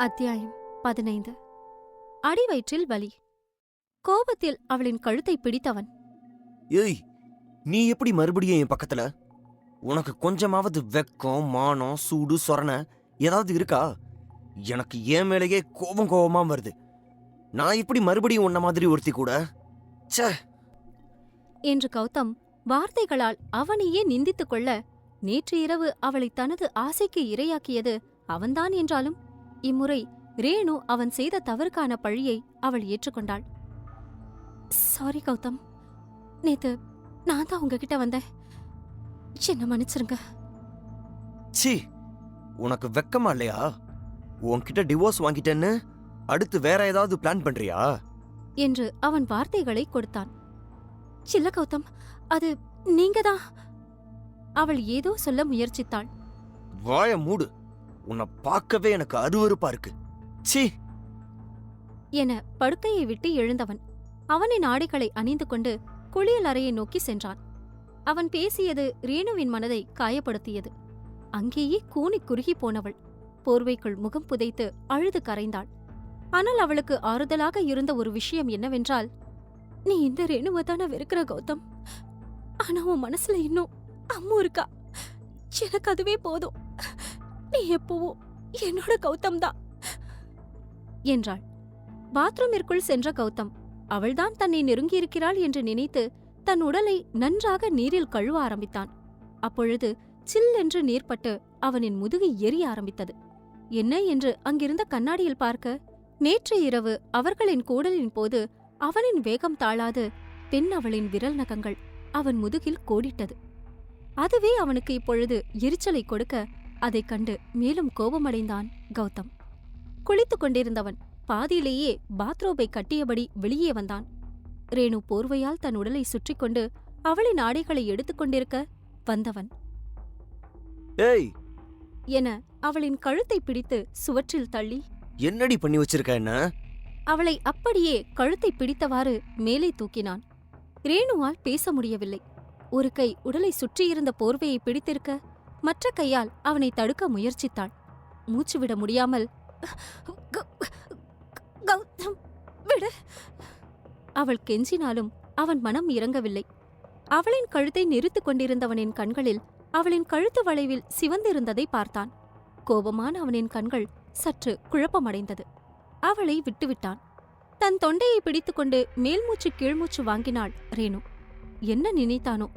அத்தியாயம் 15. அடிவயிற்றில் வலி. கோபத்தில் அவளின் கழுத்தை பிடித்தவன், ஏய், நீ எப்படி மறுபடியும் என் பக்கத்துல? உனக்கு கொஞ்சமாவது வெக்கம், மானம், சூடு, சொரண ஏதாவது இருக்கா? எனக்கு ஏன் மேலேயே கோபமா வருது. நான் இப்படி மறுபடியும் உன்ன மாதிரி ஒருத்தி கூட? ச்சே என்று கௌதம் வார்த்தைகளால் அவனையே நிந்தித்துக் கொள்ள, நேற்று இரவு அவளை தனது ஆசைக்கு இரையாக்கியது அவன்தான் என்றாலும் இம்முறை ரேணு அவன் செய்த தவறுக்கான பழியை அவள் ஏற்றுக்கொண்டாள். சாரி கௌதம், நேத்து நான் தான் உங்ககிட்ட வந்தேன், என்ன மன்னிச்சிருங்க. சீ, உனக்கு வெக்கமா இல்லையா? உன்கிட்ட டிவோர்ஸ் வாங்கிட்டேன்னு அடுத்து வேற ஏதாவது பிளான் பண்றியா என்று அவன் வார்த்தைகளை கொடுத்தான். இல்ல கௌதம், அது நீங்கதான். அவள் ஏதோ சொல்ல முயற்சித்தாள். வாய மூடு, உன்னை பார்க்கவே எனக்கு அருவருப்பா இருக்கு. சீ என படுக்கையை விட்டு எழுந்தவன் அவனின் ஆடைகளை அணிந்து கொண்டு குளியல் அறையை நோக்கி சென்றான். அவன் பேசியது ரேணுவின் மனதை காயப்படுத்தியது. அங்கேயே கூனி குறுகி போனவள் போர்வைக்குள் முகம் புதைத்து அழுது கரைந்தாள். ஆனால் அவளுக்கு ஆறுதலாக இருந்த ஒரு விஷயம் என்னவென்றால், நீ இந்த ரேணுவை தானே வெறுக்கிற கௌதம், ஆனா உன் மனசுல இன்னும் அம்மு இருக்கா, எனக்கு அதுவே போதும், நீ எப்பவோ என்னோட கௌதம் தான் என்றாள். பாத்ரூமிற்குள் சென்ற கௌதம் அவள்தான் தன்னை நெருங்கியிருக்கிறாள் என்று நினைத்து தன் உடலை நன்றாக நீரில் கழுவ ஆரம்பித்தான். அப்பொழுது சில்லென்று நீர்பட்டு அவனின் முதுகு எரிய ஆரம்பித்தது. என்ன என்று அங்கிருந்த கண்ணாடியில் பார்க்க, நேற்று இரவு அவர்களின் கூடலின் போது அவனின் வேகம் தாழாது பெண் அவளின் விரல் நகங்கள் அவன் முதுகில் கோடிட்டது. அதுவே அவனுக்கு இப்பொழுது எரிச்சலை கொடுக்க, அதைக் கண்டு மேலும் கோபமடைந்தான் கௌதம். குளித்துக் கொண்டிருந்தவன் பாதியிலேயே பாத்ரோபை கட்டியபடி வெளியே வந்தான். ரேணு போர்வையால் தன் உடலை சுற்றி கொண்டு அவளின் ஆடைகளை எடுத்துக் கொண்டிருக்க வந்தவன், ஏய் என அவளின் கழுத்தை பிடித்து சுவற்றில் தள்ளி, என்னடி பண்ணி வச்சிருக்க என்ன? அவளை அப்படியே கழுத்தை பிடித்தவாறு மேலே தூக்கினான். ரேணுவால் பேச முடியவில்லை. ஒரு கை உடலை சுற்றியிருந்த போர்வையை பிடித்திருக்க, மற்ற கையால் அவனை தடுக்க முயற்சித்தாள். மூச்சுவிட முடியாமல், கௌதம் விடு, அவள் கெஞ்சினாலும் அவன் மனம் இறங்கவில்லை. அவளின் கழுத்தை நெரித்துக் கொண்டிருந்தவனின் கண்களில் அவளின் கழுத்து வளைவில் சிவந்திருந்ததை பார்த்தான். கோபமான அவனின் கண்கள் சற்று குழப்பமடைந்தது. அவளை விட்டுவிட்டான். தன் தொண்டையை பிடித்துக்கொண்டு மேல்மூச்சு கீழ்மூச்சு வாங்கினாள் ரேணு. என்ன நினைத்தானோ?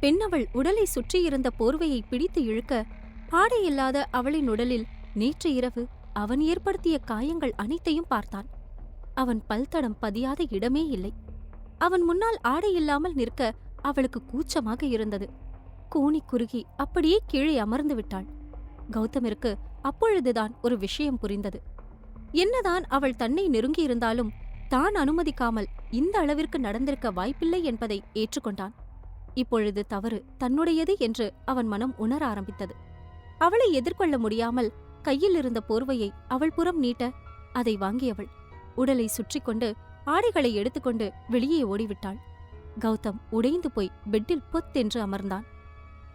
பெண் அவள் உடலை சுற்றியிருந்த போர்வையை பிடித்து இழுக்க, ஆடையில்லாத அவளின் உடலில் நேற்று இரவு அவன் ஏற்படுத்திய காயங்கள் அனைத்தையும் பார்த்தான். அவன் பல்தடம் பதியாத இடமே இல்லை. அவன் முன்னால் ஆடையில்லாமல் நிற்க அவளுக்கு கூச்சமாக இருந்தது. கூனி குறுகி அப்படியே கீழே அமர்ந்து விட்டாள். கௌதமிற்கு அப்பொழுதுதான் ஒரு விஷயம் புரிந்தது. என்னதான் அவள் தன்னை நெருங்கியிருந்தாலும் தான் அனுமதிக்காமல் இந்த அளவிற்கு நடந்திருக்க வாய்ப்பில்லை என்பதை ஏற்றுக்கொண்டான். இப்பொழுது தவறு தன்னுடையது என்று அவன் மனம் உணர ஆரம்பித்தது. அவளை எதிர்கொள்ள முடியாமல் கையில் இருந்த போர்வையை அவள் புறம் நீட்ட, அதை வாங்கியவள் உடலை சுற்றி கொண்டு ஆடைகளை எடுத்துக்கொண்டு வெளியே ஓடிவிட்டாள். கௌதம் உடைந்து போய் பெட்டில் பொத்தென்று அமர்ந்தான்.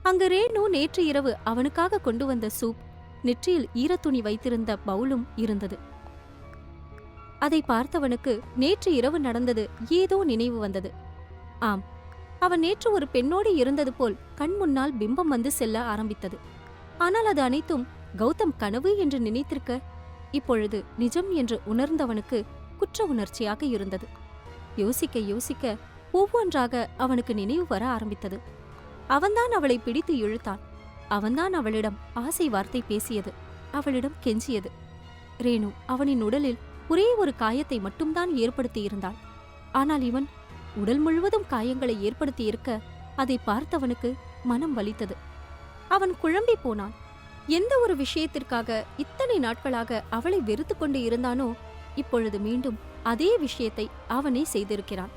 அங்கு ரேணு நேற்று இரவு அவனுக்காக கொண்டு வந்த சூப், நெற்றியில் ஈரத்துணி வைத்திருந்த பவுலும் இருந்தது. அதை பார்த்தவனுக்கு நேற்று இரவு நடந்தது ஏதோ நினைவு வந்தது. ஆம், அவன் நேற்று ஒரு பெண்ணோடு இருந்தது போல் கண் முன்னால் பிம்பம் வந்து செல்ல ஆரம்பித்தது. ஆனால் அது அனைத்தும் கௌதம் கனவு என்று நினைத்திருக்க, இப்பொழுது நிஜம் என்று உணர்ந்தவனுக்கு குற்ற உணர்ச்சியாக இருந்தது. யோசிக்க யோசிக்க ஒவ்வொன்றாக அவனுக்கு நினைவு வர ஆரம்பித்தது. அவன்தான் அவளை பிடித்து இழுத்தான். அவன்தான் அவளிடம் ஆசை வார்த்தை பேசியது, அவளிடம் கெஞ்சியது. ரேணு அவனின் உடலில் ஒரே ஒரு காயத்தை மட்டும்தான் ஏற்படுத்தியிருந்தாள். ஆனால் இவன் உடல் முழுவதும் காயங்களை ஏற்படுத்தியிருக்க, அதை பார்த்தவனுக்கு மனம் வலித்தது. அவன் குழம்பி போனான். எந்த ஒரு விஷயத்திற்காக இத்தனை நாட்களாக அவளை வெறுத்து கொண்டு இருந்தானோ, இப்பொழுது மீண்டும் அதே விஷயத்தை அவனே செய்திருக்கிறான்.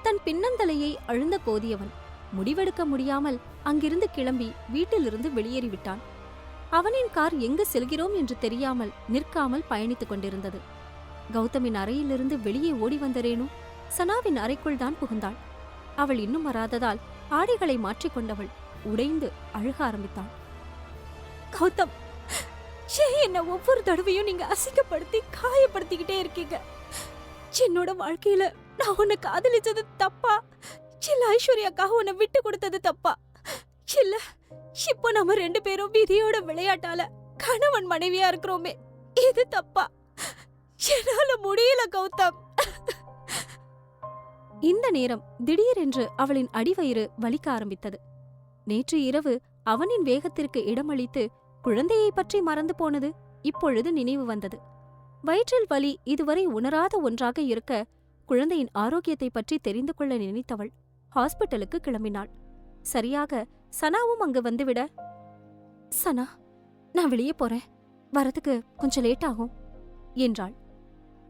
தன் பின்னந்தலையை அழுந்த கோதியவன் முடிவெடுக்க முடியாமல் அங்கிருந்து கிளம்பி வீட்டிலிருந்து வெளியேறிவிட்டான். அவனின் கார் எங்கு செல்கிறோம் என்று தெரியாமல் நிற்காமல் பயணித்துக் கொண்டிருந்தது. கௌதமின் அறையிலிருந்து வெளியே ஓடி வந்த ரேணு சனாவின் அறைக்குள் தான் புகுந்தாள். அவள் இன்னும் வராததால் ஆடைகளை மாற்றிக்கொண்டவள் உடைந்து அழுக ஆரம்பித்தாள். கௌதம், ஏன் என்ன ஒவ்வொரு தடவையும் நீங்க அசிங்கப்படுத்தி காயப்படுத்திக்கிட்டே இருக்கீங்க? என்னோட வாழ்க்கையில நான் உன்னை காதலிச்சது தப்பா, இல்ல ஐஸ்வர்யாக்காக உன்னை விட்டு கொடுத்தது தப்பா, இல்ல இப்போ நம்ம 2 பேரும் விதியோட விளையாட்டால கணவன் மனைவியா இருக்கிறோமே, இது தப்பா? என்னால முடியல கௌதம். இந்த நேரம் திடீரென்று அவளின் அடிவயிறு வலிக்க ஆரம்பித்தது. நேற்று இரவு அவனின் வேகத்திற்கு இடமளித்து குழந்தையை பற்றி மறந்து போனது இப்பொழுது நினைவு வந்தது. வயிற்றில் வலி இதுவரை உணராத ஒன்றாக இருக்க குழந்தையின் ஆரோக்கியத்தை பற்றி தெரிந்து கொள்ள நினைத்தவள் ஹாஸ்பிட்டலுக்கு கிளம்பினாள். சரியாக சனாவும் அங்கு வந்துவிட, சனா, நான் வெளியே போறேன், வரதுக்கு கொஞ்சம் லேட் ஆகும் என்றாள்.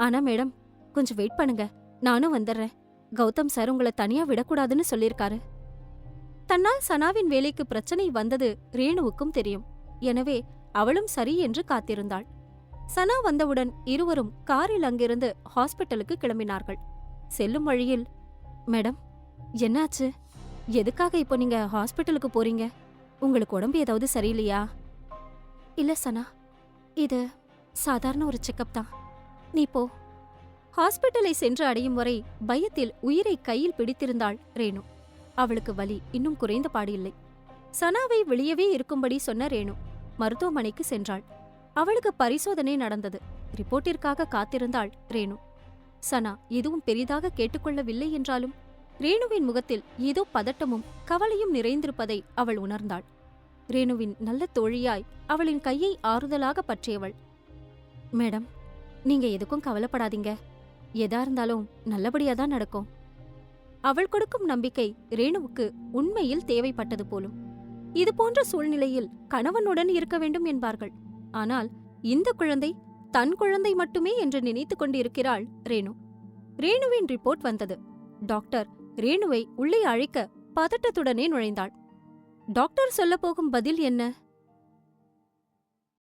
ஆனா மேடம், கொஞ்சம் வெயிட் பண்ணுங்க, நானும் வந்துடுறேன். கௌதம் சார் உங்களை தனியா விடக்கூடாதுன்னு சொல்லியிருக்காரு. தன்னால் சனாவின் வேலைக்கு பிரச்சனை வந்தது ரேணுவுக்கும் தெரியும். எனவே அவளும் சரி என்று காத்திருந்தாள். சனா வந்தவுடன் இருவரும் காரில் அங்கிருந்து ஹாஸ்பிட்டலுக்கு கிளம்பினார்கள். செல்லும் வழியில், மேடம், என்னாச்சு? எதுக்காக இப்போ நீங்க ஹாஸ்பிட்டலுக்கு போறீங்க? உங்களுக்கு உடம்பு ஏதாவது சரியில்லையா? இல்ல சனா, இது சாதாரண ஒரு செக்கப் தான், நீ போ. ஹாஸ்பிட்டலை சென்று அடையும் வரை பயத்தில் உயிரை கையில் பிடித்திருந்தாள் ரேணு. அவளுக்கு வலி இன்னும் குறைந்த பாடு இல்லை. சனாவை வெளியவே இருக்கும்படி சொன்ன ரேணு மருத்துவமனைக்கு சென்றாள். அவளுக்கு பரிசோதனை நடந்தது. ரிப்போர்ட்டிற்காக காத்திருந்தாள் ரேணு. சனா எதுவும் பெரிதாக கேட்டுக்கொள்ளவில்லை என்றாலும் ரேணுவின் முகத்தில் ஏதோ பதட்டமும் கவலையும் நிறைந்திருப்பதை அவள் உணர்ந்தாள். ரேணுவின் நல்ல தோழியாய் அவளின் கையை ஆறுதலாக பற்றியவள், மேடம், நீங்க எதுக்கும் கவலைப்படாதீங்க, எதா இருந்தாலும் நல்லபடியாதான் நடக்கும். அவள் கொடுக்கும் நம்பிக்கை ரேணுவுக்கு உண்மையில் தேவைப்பட்டது போலும். இது போன்ற சூழ்நிலையில் கணவனுடன் இருக்க வேண்டும் என்பார்கள். ஆனால் இந்த குழந்தை தன் குழந்தை மட்டுமே என்று நினைத்துக் கொண்டிருக்கிறாள் ரேணு. ரேணுவின் ரிப்போர்ட் வந்தது. டாக்டர் ரேணுவை உள்ளே அழைக்க பதட்டத்துடனே நுழைந்தாள். டாக்டர் சொல்லப்போகும் பதில் என்ன?